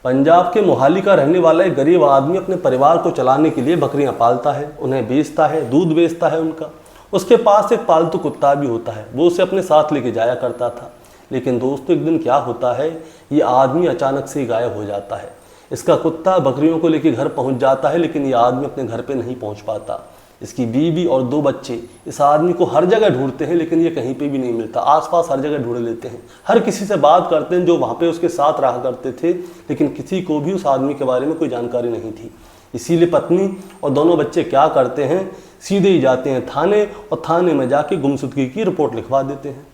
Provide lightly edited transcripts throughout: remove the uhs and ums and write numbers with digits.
पंजाब के मोहाली का रहने वाला एक गरीब आदमी अपने परिवार को चलाने के लिए बकरियां पालता है, उन्हें बेचता है, दूध बेचता है उनका। उसके पास एक पालतू कुत्ता भी होता है, वो उसे अपने साथ लेके जाया करता था। लेकिन दोस्तों एक दिन क्या होता है, ये आदमी अचानक से गायब हो जाता है। इसका कुत्ता बकरियों को लेकर घर पहुंच जाता है, लेकिन ये आदमी अपने घर पे नहीं पहुंच पाता। इसकी बीवी और 2 बच्चे इस आदमी को हर जगह ढूंढते हैं, लेकिन ये कहीं पे भी नहीं मिलता। आसपास हर जगह ढूंढ लेते हैं, हर किसी से बात करते हैं जो वहाँ पे उसके साथ रहा करते थे, लेकिन किसी को भी उस आदमी के बारे में कोई जानकारी नहीं थी। इसीलिए पत्नी और दोनों बच्चे क्या करते हैं, सीधे ही जाते हैं थाने और थाने में जाके गुमशुदगी की रिपोर्ट लिखवा देते हैं।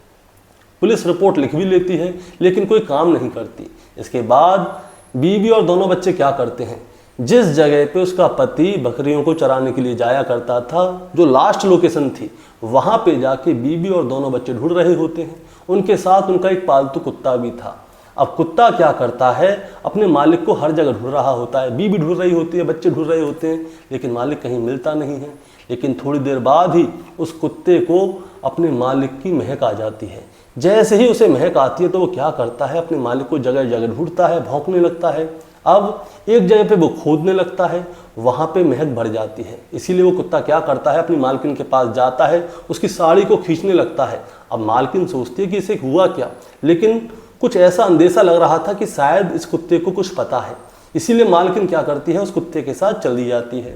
पुलिस रिपोर्ट लिख भी लेती है, लेकिन कोई काम नहीं करती। इसके बाद बीवी और दोनों बच्चे क्या करते हैं, जिस जगह पे उसका पति बकरियों को चराने के लिए जाया करता था, जो लास्ट लोकेशन थी, वहाँ पे जाके बीवी और दोनों बच्चे ढूंढ रहे होते हैं। उनके साथ उनका एक पालतू कुत्ता भी था। अब कुत्ता क्या करता है, अपने मालिक को हर जगह ढूंढ रहा होता है। बीवी ढूंढ रही होती है, बच्चे ढूंढ रहे होते हैं, लेकिन मालिक कहीं मिलता नहीं है। लेकिन थोड़ी देर बाद ही उस कुत्ते को अपने मालिक की महक आ जाती है। जैसे ही उसे महक आती है तो वो क्या करता है, अपने मालिक को जगह जगह ढूंढता है, भौंकने लगता है। अब एक जगह पे वो खोदने लगता है, वहाँ पे महक भर जाती है। इसीलिए वो कुत्ता क्या करता है, अपनी मालकिन के पास जाता है, उसकी साड़ी को खींचने लगता है। अब मालकिन सोचती है कि इसे हुआ क्या, लेकिन कुछ ऐसा अंदेशा लग रहा था कि शायद इस कुत्ते को कुछ पता है। इसीलिए मालकिन क्या करती है, उस कुत्ते के साथ चली जाती है।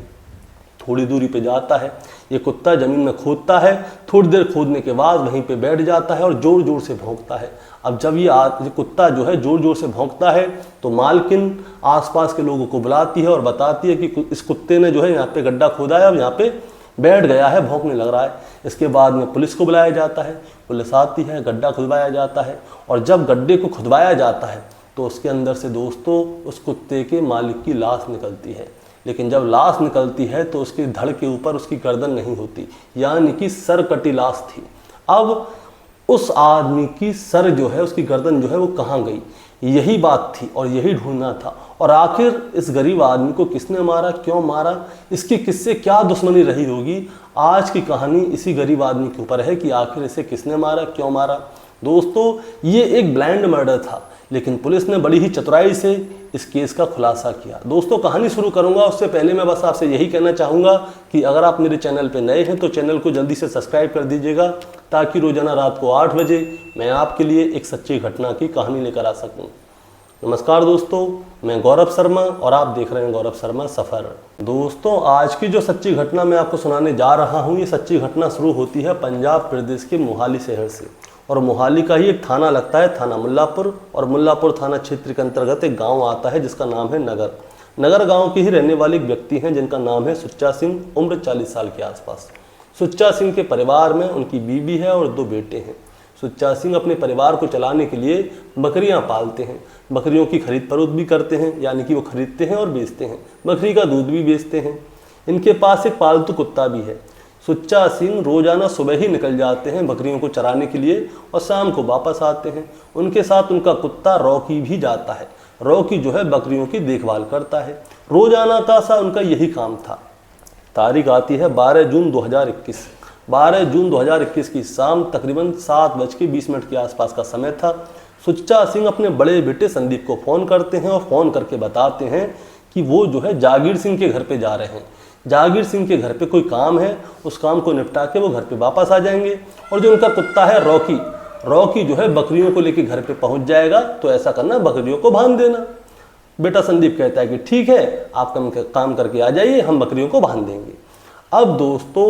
थोड़ी दूरी पे जाता है, ये कुत्ता ज़मीन में खोदता है। थोड़ी देर खोदने के बाद वहीं पे बैठ जाता है और ज़ोर ज़ोर से भौंकता है। अब जब ये कुत्ता जो है ज़ोर ज़ोर से भौंकता है, तो मालकिन आसपास के लोगों को बुलाती है और बताती है कि इस कुत्ते ने जो है यहाँ पे गड्ढा खोदा है, अब यहाँ पे बैठ गया है, भौंकने लग रहा है। इसके बाद में पुलिस को बुलाया जाता है, पुलिस आती है, गड्ढा खुदवाया जाता है। और जब गड्ढे को खुदवाया जाता है तो उसके अंदर से दोस्तों उस कुत्ते के मालिक की लाश निकलती है। लेकिन जब लाश निकलती है तो उसकी धड़ के ऊपर उसकी गर्दन नहीं होती, यानी कि सर कटी लाश थी। अब उस आदमी की सर जो है, उसकी गर्दन जो है वो कहाँ गई, यही बात थी और यही ढूंढना था। और आखिर इस गरीब आदमी को किसने मारा, क्यों मारा, इसकी किससे क्या दुश्मनी रही होगी, आज की कहानी इसी गरीब आदमी के ऊपर है कि आखिर इसे किसने मारा, क्यों मारा। दोस्तों ये एक ब्लाइंड मर्डर था, लेकिन पुलिस ने बड़ी ही चतुराई से इस केस का खुलासा किया। दोस्तों कहानी शुरू करूंगा उससे पहले मैं बस आपसे यही कहना चाहूँगा कि अगर आप मेरे चैनल पे नए हैं तो चैनल को जल्दी से सब्सक्राइब कर दीजिएगा, ताकि रोजाना रात को 8 बजे मैं आपके लिए एक सच्ची घटना की कहानी लेकर आ सकूँ। नमस्कार दोस्तों, मैं गौरव शर्मा और आप देख रहे हैं गौरव शर्मा सफ़र। दोस्तों आज की जो सच्ची घटना मैं आपको सुनाने जा रहा हूँ, ये सच्ची घटना शुरू होती है पंजाब प्रदेश के मोहाली शहर से। और मोहाली का ही एक थाना लगता है, थाना मुल्लापुर। और मुल्लापुर थाना क्षेत्र के अंतर्गत एक गांव आता है जिसका नाम है नगर। नगर गांव के ही रहने वाले एक व्यक्ति हैं जिनका नाम है सुच्चा सिंह, उम्र 40 साल के आसपास। सुच्चा सिंह के परिवार में उनकी बीवी है और 2 बेटे हैं। सुच्चा सिंह अपने परिवार को चलाने के लिए बकरियां पालते हैं, बकरियों की खरीद फरोख्त भी करते हैं, यानी कि वो खरीदते हैं और बेचते हैं, बकरी का दूध भी बेचते हैं। इनके पास एक पालतू कुत्ता भी है। सुच्चा सिंह रोजाना सुबह ही निकल जाते हैं बकरियों को चराने के लिए और शाम को वापस आते हैं। उनके साथ उनका कुत्ता रॉकी भी जाता है। रॉकी जो है बकरियों की देखभाल करता है। रोजाना का सा उनका यही काम था। तारीख आती है 12 जून 2021। 12 जून 2021 की शाम तकरीबन 7:20 के आसपास का समय था। सुच्चा सिंह अपने बड़े बेटे संदीप को फ़ोन करते हैं और फ़ोन करके बताते हैं कि वो जो है जागीर सिंह के घर पे जा रहे हैं। जागीर सिंह के घर पे कोई काम है, उस काम को निपटा के वो घर पे वापस आ जाएंगे। और जो उनका कुत्ता है रॉकी जो है बकरियों को लेके घर पे पहुंच जाएगा, तो ऐसा करना, बकरियों को बांध देना। बेटा संदीप कहता है कि ठीक है, आप काम करके आ जाइए, हम बकरियों को बांध देंगे। अब दोस्तों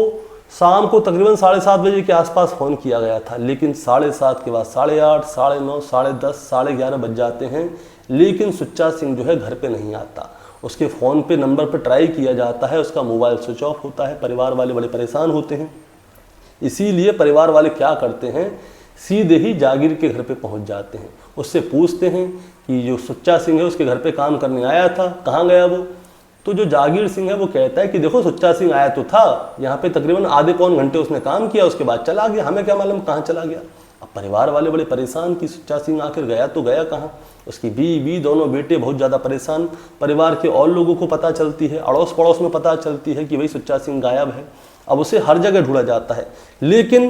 शाम को तकरीबन 7:30 बजे के आसपास फ़ोन किया गया था, लेकिन 7:30 के बाद 8:30, 9:30, 10:30, 11:30 बज जाते हैं, लेकिन सुच्चा सिंह जो है घर पे नहीं आता। उसके फ़ोन पे नंबर पे ट्राई किया जाता है, उसका मोबाइल स्विच ऑफ होता है। परिवार वाले बड़े परेशान होते हैं। इसीलिए परिवार वाले क्या करते हैं, सीधे ही जागीर के घर पे पहुंच जाते हैं। उससे पूछते हैं कि जो सुच्चा सिंह है उसके घर पे काम करने आया था, कहाँ गया वो। तो जो जागीर सिंह है वो कहता है कि देखो सुच्चा सिंह आया तो था, यहाँ पे तकरीबन आधे पौन घंटे उसने काम किया, उसके बाद चला गया, हमें क्या मालूम कहाँ चला गया। अब परिवार वाले बड़े परेशान कि सुच्चा सिंह आखिर गया तो गया कहाँ। उसकी बीवी, दोनों बेटे बहुत ज़्यादा परेशान। परिवार के और लोगों को पता चलती है, अड़ोस पड़ोस में पता चलती है कि भाई सुच्चा सिंह गायब है। अब उसे हर जगह ढूंढा जाता है, लेकिन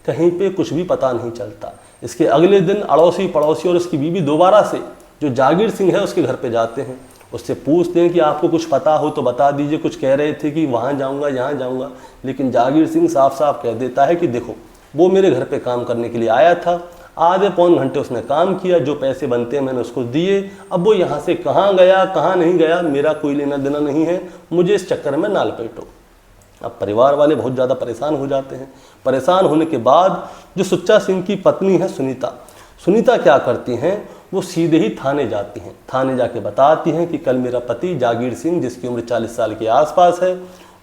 कहीं पे कुछ भी पता नहीं चलता। इसके अगले दिन अड़ोसी पड़ोसी और उसकी बीवी दोबारा से जो जागीर सिंह है उसके घर पे जाते हैं, उससे पूछते हैं कि आपको कुछ पता हो तो बता दीजिए, कुछ कह रहे थे कि वहाँ जाऊँगा यहाँ जाऊँगा, लेकिन जागीर सिंह साफ साफ कह देता है कि देखो वो मेरे घर पे काम करने के लिए आया था, आधे पौन घंटे उसने काम किया, जो पैसे बनते हैं मैंने उसको दिए, अब वो यहाँ से कहाँ गया कहाँ नहीं गया मेरा कोई लेना देना नहीं है, मुझे इस चक्कर में ना लपेटो। अब परिवार वाले बहुत ज़्यादा परेशान हो जाते हैं। परेशान होने के बाद जो सुच्चा सिंह की पत्नी है सुनीता क्या करती हैं, वो सीधे ही थाने जाती हैं। थाने जाके बताती हैं कि कल मेरा पति जागीर सिंह, जिसकी उम्र 40 साल के आसपास है,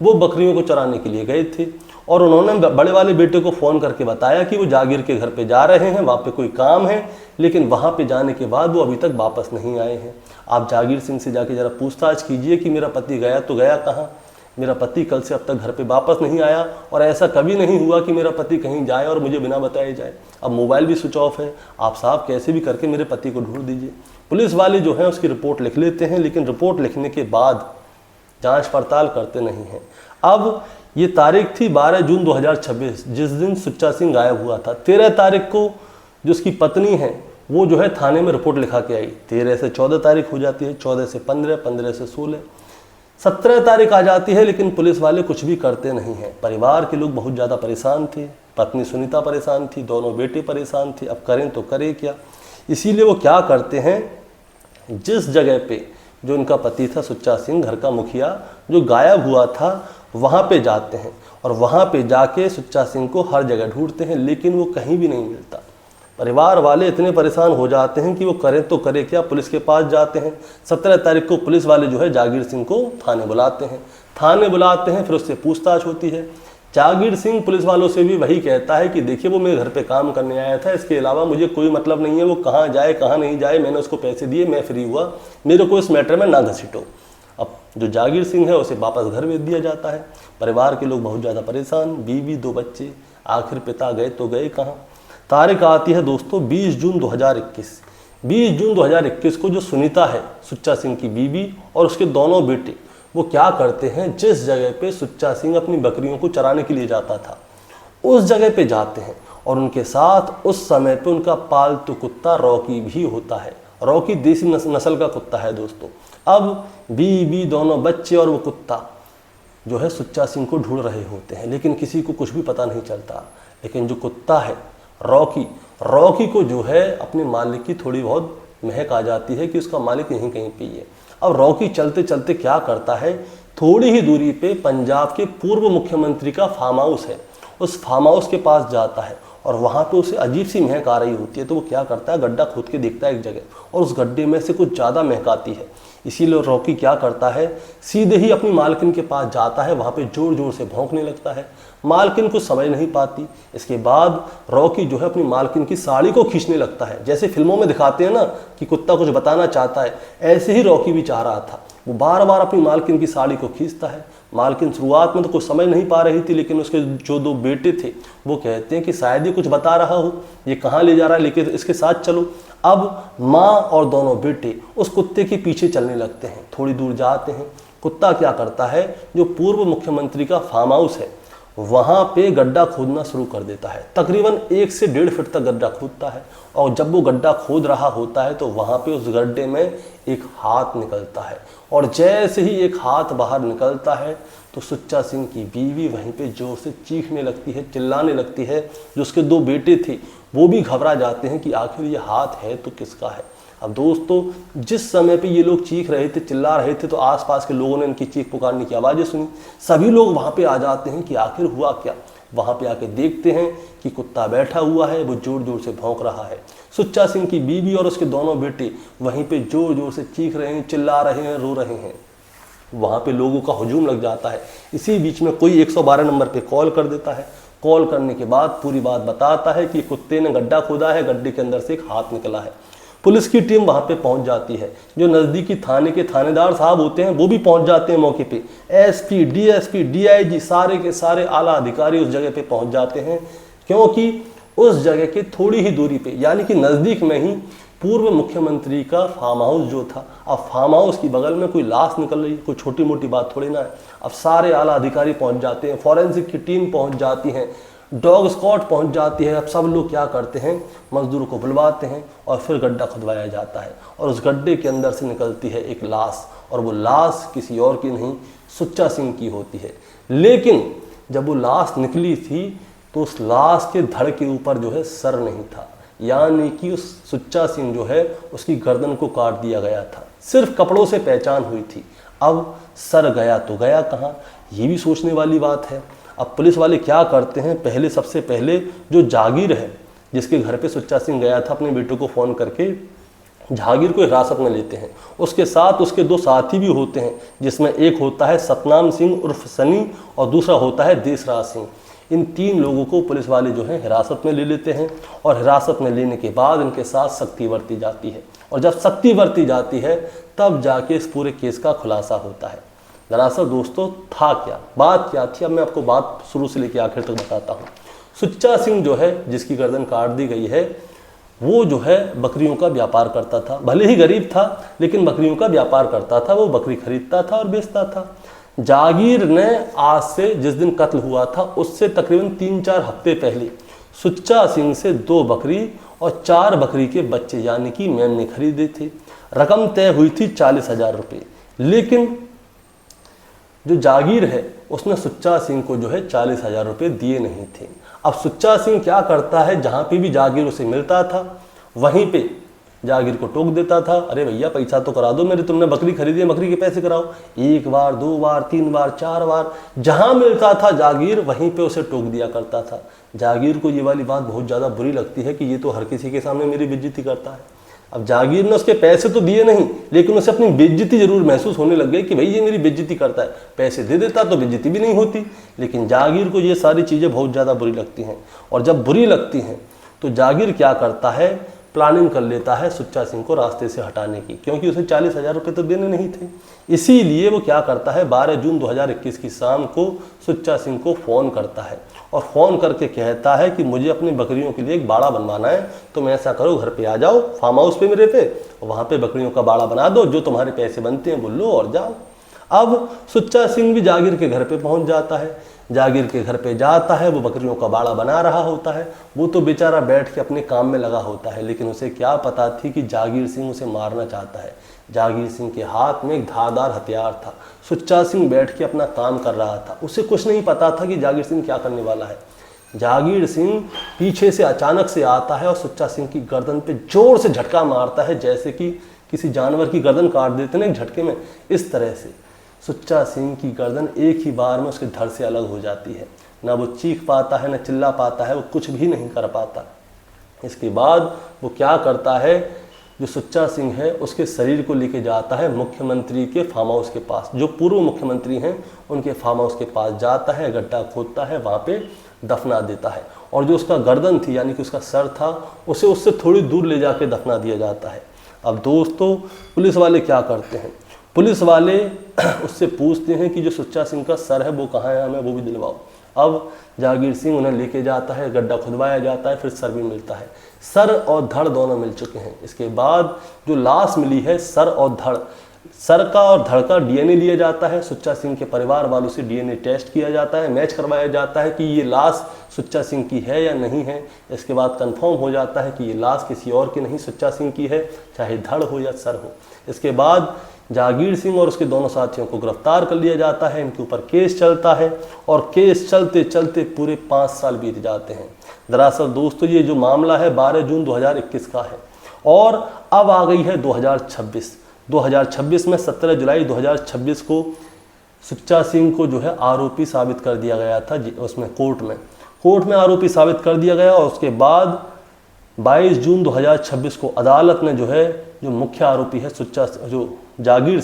वो बकरियों को चराने के लिए गए थे और उन्होंने बड़े वाले बेटे को फ़ोन करके बताया कि वो जागीर के घर पे जा रहे हैं, वहाँ पे कोई काम है, लेकिन वहाँ पे जाने के बाद वो अभी तक वापस नहीं आए हैं। आप जागीर सिंह से जाके ज़रा पूछताछ कीजिए कि मेरा पति गया तो गया कहाँ, मेरा पति कल से अब तक घर पे वापस नहीं आया और ऐसा कभी नहीं हुआ कि मेरा पति कहीं जाए और मुझे बिना बताए जाए। अब मोबाइल भी स्विच ऑफ है, आप साहब कैसे भी करके मेरे पति को ढूंढ दीजिए। पुलिस वाले जो हैं उसकी रिपोर्ट लिख लेते हैं, लेकिन रिपोर्ट लिखने के बाद जांच पड़ताल करते नहीं हैं। अब ये तारीख थी 12 जून 2026, जिस दिन सुच्चा सिंह गायब हुआ था। 13 तारीख को जो उसकी पत्नी है वो जो है थाने में रिपोर्ट लिखा के आई। 13 से 14 तारीख हो जाती है, 14 से 15, 15 से 16, 17 तारीख आ जाती है, लेकिन पुलिस वाले कुछ भी करते नहीं हैं। परिवार के लोग बहुत ज़्यादा परेशान थे, पत्नी सुनीता परेशान थी, दोनों बेटे परेशान थे, अब करें तो करें क्या। इसीलिए वो क्या करते हैं, जिस जगह पे जो उनका पति था सुच्चा सिंह, घर का मुखिया जो गायब हुआ था, वहाँ पे जाते हैं और वहाँ पे जाके सुच्चा सिंह को हर जगह ढूंढते हैं, लेकिन वो कहीं भी नहीं मिलता। परिवार वाले इतने परेशान हो जाते हैं कि वो करें तो करें क्या, पुलिस के पास जाते हैं। 17 तारीख को पुलिस वाले जो है जागीर सिंह को थाने बुलाते हैं, फिर उससे पूछताछ होती है। जागीर सिंह पुलिस वालों से भी वही कहता है कि देखिए वो मेरे घर पे काम करने आया था, इसके अलावा मुझे कोई मतलब नहीं है, वो कहाँ जाए कहाँ नहीं जाए, मैंने उसको पैसे दिए, मैं फ्री हुआ, मेरे को इस मैटर में ना घसीटो। अब जो जागीर सिंह है उसे वापस घर भेज दिया जाता है। परिवार के लोग बहुत ज़्यादा परेशान, बीवी 2 बच्चे, आखिर पिता गए तो गए कहाँ। तारीख आती है दोस्तों 20 जून 2021। 20 जून 2021 को जो सुनीता है सुच्चा सिंह की बीवी और उसके दोनों बेटे, वो क्या करते हैं, जिस जगह पे सुच्चा सिंह अपनी बकरियों को चराने के लिए जाता था उस जगह पे जाते हैं और उनके साथ उस समय पे उनका पालतू कुत्ता रॉकी भी होता है। रॉकी देसी नस्ल का कुत्ता है दोस्तों। अब बीवी, दोनों बच्चे और वो कुत्ता जो है सुच्चा सिंह को ढूंढ रहे होते हैं, लेकिन किसी को कुछ भी पता नहीं चलता। लेकिन जो कुत्ता है रॉकी को जो है अपने मालिक की थोड़ी बहुत महक आ जाती है कि उसका मालिक यहीं कहीं पे है। अब रॉकी चलते चलते क्या करता है, थोड़ी ही दूरी पे पंजाब के पूर्व मुख्यमंत्री का फार्म हाउस है, उस फार्म हाउस के पास जाता है और वहाँ पे उसे अजीब सी महक आ रही होती है। तो वो क्या करता है, गड्ढा खोद के देखता है एक जगह और उस गड्ढे में से कुछ ज़्यादा महक आती है। इसीलिए रॉकी क्या करता है, सीधे ही अपनी मालकिन के पास जाता है, वहाँ पे जोर जोर से भौंकने लगता है। मालकिन कुछ समझ नहीं पाती। इसके बाद रॉकी जो है अपनी मालकिन की साड़ी को खींचने लगता है। जैसे फिल्मों में दिखाते हैं ना कि कुत्ता कुछ बताना चाहता है, ऐसे ही रॉकी भी चाह रहा था। वो बार बार अपनी मालकिन की साड़ी को खींचता है। मालकिन शुरुआत में तो कुछ समझ नहीं पा रही थी, लेकिन उसके जो 2 बेटे थे वो कहते हैं कि शायद ये कुछ बता रहा हो, ये कहाँ ले जा रहा है, लेकिन इसके साथ चलो। अब माँ और दोनों बेटे उस कुत्ते के पीछे चलने लगते हैं। थोड़ी दूर जाते हैं, कुत्ता क्या करता है, जो पूर्व मुख्यमंत्री का फार्म हाउस है वहाँ पे गड्ढा खोदना शुरू कर देता है। तकरीबन 1 से 1.5 फीट तक गड्ढा खोदता है और जब वो गड्ढा खोद रहा होता है तो वहाँ पे उस गड्ढे में एक हाथ निकलता है और जैसे ही एक हाथ बाहर निकलता है तो सुच्चा सिंह की बीवी वहीं पे जोर से चीखने लगती है, चिल्लाने लगती है। जो उसके 2 बेटे थे वो भी घबरा जाते हैं कि आखिर ये हाथ है तो किसका है। अब दोस्तों जिस समय पे ये लोग चीख रहे थे, चिल्ला रहे थे, तो आसपास के लोगों ने इनकी चीख पुकारने की आवाज़ें सुनी। सभी लोग वहाँ पे आ जाते हैं कि आखिर हुआ क्या। वहाँ पे आके देखते हैं कि कुत्ता बैठा हुआ है, वो जोर जोर से भौंक रहा है। सुच्चा सिंह की बीवी और उसके दोनों बेटे वहीं पे जोर जोर से चीख रहे हैं, चिल्ला रहे हैं, रो रहे हैं। वहाँ पे लोगों का हुजूम लग जाता है। इसी बीच में कोई 112 नंबर पे कॉल कर देता है। कॉल करने के बाद पूरी बात बताता है कि कुत्ते ने गड्ढा खोदा है, गड्ढे के अंदर से एक हाथ निकला है। पुलिस की टीम वहाँ पे पहुँच जाती है। जो नज़दीकी थाने के थानेदार साहब होते हैं वो भी पहुँच जाते हैं मौके पे। एसपी, डीएसपी, डीआईजी, सारे के सारे आला अधिकारी उस जगह पे पहुँच जाते हैं, क्योंकि उस जगह के थोड़ी ही दूरी पे यानी कि नज़दीक में ही पूर्व मुख्यमंत्री का फार्म हाउस जो था। अब फार्म हाउस की बगल में कोई लाश निकल रही, कोई छोटी मोटी बात थोड़ी ना है। अब सारे आला अधिकारी पहुँच जाते हैं, फॉरेंसिक की टीम पहुँच जाती है, डॉग स्क्वाड पहुंच जाती है। अब सब लोग क्या करते हैं, मजदूरों को बुलवाते हैं और फिर गड्ढा खुदवाया जाता है और उस गड्ढे के अंदर से निकलती है एक लाश, और वो लाश किसी और की नहीं, सुच्चा सिंह की होती है। लेकिन जब वो लाश निकली थी तो उस लाश के धड़ के ऊपर जो है सर नहीं था, यानी कि उस सुच्चा सिंह जो है उसकी गर्दन को काट दिया गया था। सिर्फ कपड़ों से पहचान हुई थी। अब सर गया तो गया कहाँ, ये भी सोचने वाली बात है। अब पुलिस वाले क्या करते हैं, सबसे पहले जो जागीर है जिसके घर पे सुच्चा सिंह गया था, अपने बेटे को फ़ोन करके जागीर को हिरासत में लेते हैं। उसके साथ उसके 2 साथी भी होते हैं, जिसमें एक होता है सतनाम सिंह उर्फ सनी और दूसरा होता है देशराज सिंह। इन 3 लोगों को पुलिस वाले जो है हिरासत में ले लेते हैं और हिरासत में लेने के बाद इनके साथ सख्ती बरती जाती है, और जब सख्ती बरती जाती है तब जाके इस पूरे केस का खुलासा होता है। दरअसल दोस्तों था क्या, बात क्या थी, अब मैं आपको बात शुरू से लेकर आखिर तक बताता हूँ। सुच्चा सिंह जो है जिसकी गर्दन काट दी गई है, वो जो है बकरियों का व्यापार करता था। भले ही गरीब था लेकिन बकरियों का व्यापार करता था, वो बकरी खरीदता था और बेचता था। जागीर ने आज से जिस दिन कत्ल हुआ था उससे तकरीबन 3-4 हफ्ते पहले सुच्चा सिंह से 2 बकरी और 4 बकरी के बच्चे यानी कि मेमने खरीदे थे। रकम तय हुई थी 40,000 रुपये, लेकिन जो जागीर है उसने सुच्चा सिंह को जो है 40,000 रुपये दिए नहीं थे। अब सुच्चा सिंह क्या करता है, जहाँ पे भी जागीर उसे मिलता था वहीं पे जागीर को टोक देता था, अरे भैया पैसा तो करा दो मेरे, तुमने बकरी खरीदी है, बकरी के पैसे कराओ। 1 बार 2 बार 3 बार 4 बार जहाँ मिलता था जागीर वहीं पे उसे टोक दिया करता था। जागीर को ये वाली बात बहुत ज़्यादा बुरी लगती है कि ये तो हर किसी के सामने मेरी बेइज्जती करता है। अब जागीर ने उसके पैसे तो दिए नहीं, लेकिन उसे अपनी बेइज्जती जरूर महसूस होने लग गई कि भाई ये मेरी बेइज्जती करता है। पैसे दे देता तो बेइज्जती भी नहीं होती, लेकिन जागीर को ये सारी चीज़ें बहुत ज़्यादा बुरी लगती हैं। और जब बुरी लगती हैं तो जागीर क्या करता है, प्लानिंग कर लेता है सुच्चा सिंह को रास्ते से हटाने की, क्योंकि उसे 40,000 रुपये तो देने नहीं थे। इसीलिए वो क्या करता है, 12 जून 2021 की शाम को सुच्चा सिंह को फ़ोन करता है और फ़ोन करके कहता है कि मुझे अपनी बकरियों के लिए एक बाड़ा बनवाना है, तुम ऐसा करो घर पे आ जाओ, फार्म हाउस पे मेरे पे, वहाँ पे बकरियों का बाड़ा बना दो, जो तुम्हारे पैसे बनते हैं वो लो और जाओ। अब सुच्चा सिंह भी जागीर के घर पे पहुँच जाता है। जागीर के घर पे जाता है, वो बकरियों का बाड़ा बना रहा होता है। वो तो बेचारा बैठ के अपने काम में लगा होता है, लेकिन उसे क्या पता थी कि जागीर सिंह उसे मारना चाहता है। जागीर सिंह के हाथ में एक धारदार हथियार था। सुच्चा सिंह बैठ के अपना काम कर रहा था, उसे कुछ नहीं पता था कि जागीर सिंह क्या करने वाला है। जागीर सिंह पीछे से अचानक से आता है और सुच्चा सिंह की गर्दन पे जोर से झटका मारता है, जैसे कि किसी जानवर की गर्दन काट देते ना एक झटके में, इस तरह से सुच्चा सिंह की गर्दन एक ही बार में उसके धड़ से अलग हो जाती है। ना वो चीख पाता है, ना चिल्ला पाता है, वो कुछ भी नहीं कर पाता। इसके बाद वो क्या करता है, जो सुच्चा सिंह है उसके शरीर को लेके जाता है मुख्यमंत्री के फार्म हाउस के पास, जो पूर्व मुख्यमंत्री हैं उनके फार्म हाउस के पास जाता है, गड्ढा खोदता है, वहाँ पे दफना देता है। और जो उसका गर्दन थी यानी कि उसका सर था, उसे उससे थोड़ी दूर ले जाके दफना दिया जाता है। अब दोस्तों पुलिस वाले क्या करते हैं, पुलिस वाले उससे पूछते हैं कि जो सुच्चा सिंह का सर है वो कहाँ है, हमें वो भी दिलवाओ। अब जागीर सिंह उन्हें लेके जाता है, गड्ढा खुदवाया जाता है, फिर सर भी मिलता है। सर और धड़ दोनों मिल चुके हैं। इसके बाद जो लाश मिली है, सर और धड़, सर का और धड़ का डीएनए लिया जाता है। सुच्चा सिंह के परिवार वालों से डीएनए टेस्ट किया जाता है, मैच करवाया जाता है कि ये लाश सुच्चा सिंह की है या नहीं है। इसके बाद कंफर्म हो जाता है कि ये लाश किसी और की नहीं, सुच्चा सिंह की है, चाहे धड़ हो या सर हो। इसके बाद जागीर सिंह और उसके दोनों साथियों को गिरफ्तार कर लिया जाता है। इनके ऊपर केस चलता है और केस चलते चलते पूरे 5 साल बीत जाते हैं। दरअसल दोस्तों ये जो मामला है 12 जून 2021 का है और अब आ गई है 2026 में 17 जुलाई 2026 को सुच्चा सिंह को जो है आरोपी साबित कर दिया गया था। उसमें कोर्ट में आरोपी साबित कर दिया गया और उसके बाद 22 जून 2026 को अदालत ने जो है जो मुख्य आरोपी है जागीर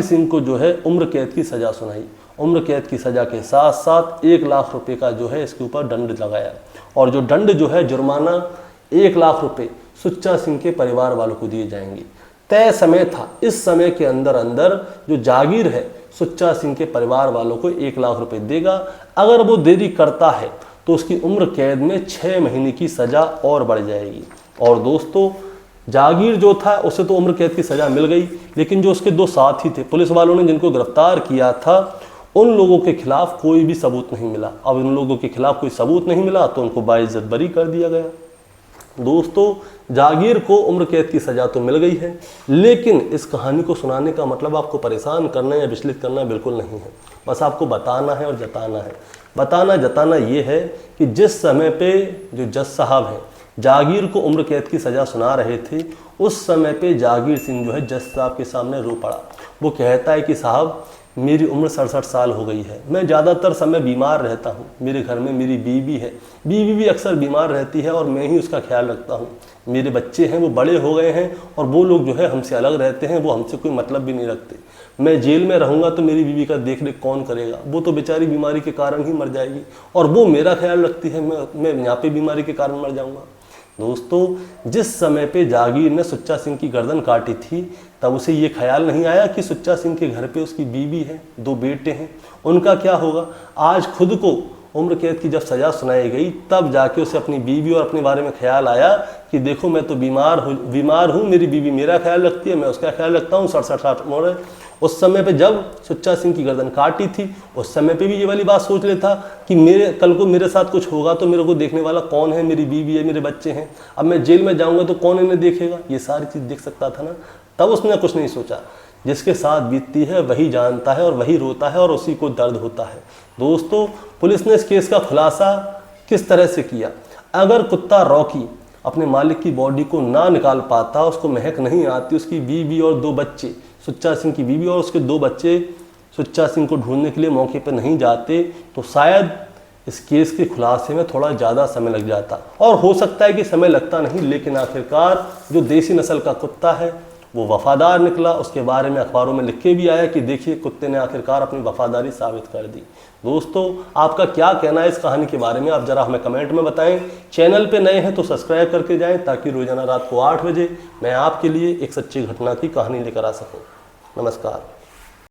सिंह को जो है उम्र कैद की सज़ा सुनाई। उम्र कैद की सज़ा के साथ साथ 1 लाख रुपए का जो है इसके ऊपर दंड लगाया और जो दंड जो है जुर्माना 1 लाख रुपए सुच्चा सिंह के परिवार वालों को दिए जाएंगे। तय समय था, इस समय के अंदर जो जागीर है सुच्चा सिंह के परिवार वालों को 1 लाख रुपए देगा। अगर वो देरी करता है तो उसकी उम्र कैद में 6 महीने की सज़ा और बढ़ जाएगी। और दोस्तों जागीर जो था उसे तो उम्र कैद की सज़ा मिल गई, लेकिन जो उसके 2 साथी थे पुलिस वालों ने जिनको गिरफ्तार किया था उन लोगों के खिलाफ कोई भी सबूत नहीं मिला। अब उन लोगों के खिलाफ कोई सबूत नहीं मिला तो उनको बाइज्जत बरी कर दिया गया। दोस्तों, जागीर को उम्र कैद की सज़ा तो मिल गई है, लेकिन इस कहानी को सुनाने का मतलब आपको परेशान करना या विचलित करना बिल्कुल नहीं है। बस आपको बताना है और जताना है। बताना जताना ये है कि जिस समय पे जो जज साहब हैं जागीर को उम्र कैद की सज़ा सुना रहे थे, उस समय पे जागीर सिंह जो है जज साहब के सामने रो पड़ा। वो कहता है कि साहब, मेरी उम्र 67 साल हो गई है, मैं ज़्यादातर समय बीमार रहता हूँ, मेरे घर में मेरी बीवी है, बीवी भी अक्सर बीमार रहती है और मैं ही उसका ख्याल रखता हूँ। मेरे बच्चे हैं वो बड़े हो गए हैं और वो लोग जो है हमसे अलग रहते हैं, वो हमसे कोई मतलब भी नहीं रखते। मैं जेल में रहूँगा तो मेरी बीवी का देख रेख कौन करेगा? वो तो बेचारी बीमारी के कारण ही मर जाएगी और वो मेरा ख्याल रखती है, मैं यहाँ पे बीमारी के कारण मर जाऊँगा। दोस्तों, जिस समय पे जागीर ने सुच्चा सिंह की गर्दन काटी थी, तब उसे ये ख्याल नहीं आया कि सुच्चा सिंह के घर पे उसकी बीवी है, 2 बेटे हैं, उनका क्या होगा। आज खुद को उम्र कैद की जब सज़ा सुनाई गई, तब जाके उसे अपनी बीवी और अपने बारे में ख्याल आया कि देखो, मैं तो बीमार हूँ, मेरी बीवी मेरा ख्याल रखती है, मैं उसका ख्याल रखता हूँ। 67 उम्र है। उस समय पे जब सुच्चा सिंह की गर्दन काटी थी, उस समय पे भी ये वाली बात सोच लेता कि कल को मेरे साथ कुछ होगा तो मेरे को देखने वाला कौन है? मेरी बीवी है, मेरे बच्चे हैं। अब मैं जेल में जाऊँगा तो कौन इन्हें देखेगा? ये सारी चीज़ देख सकता था ना। तब उसने कुछ नहीं सोचा। जिसके साथ बीतती है वही जानता है और वही रोता है और उसी को दर्द होता है। दोस्तों, पुलिस ने इस केस का खुलासा किस तरह से किया? अगर कुत्ता रॉकी अपने मालिक की बॉडी को ना निकाल पाता, उसको महक नहीं आती, उसकी बीवी और 2 बच्चे, सुच्चा सिंह की बीवी और उसके 2 बच्चे सुच्चा सिंह को ढूंढने के लिए मौके पर नहीं जाते, तो शायद इस केस के खुलासे में थोड़ा ज़्यादा समय लग जाता। और हो सकता है कि समय लगता नहीं, लेकिन आखिरकार जो देसी नस्ल का कुत्ता है वो वफादार निकला। उसके बारे में अखबारों में लिख के भी आया कि देखिए, कुत्ते ने आखिरकार अपनी वफादारी साबित कर दी। दोस्तों, आपका क्या कहना है इस कहानी के बारे में? आप ज़रा हमें कमेंट में बताएं। चैनल पे नए हैं तो सब्सक्राइब करके जाएं, ताकि रोज़ाना रात को 8 बजे मैं आपके लिए एक सच्ची घटना की कहानी लेकर आ सकूं। नमस्कार।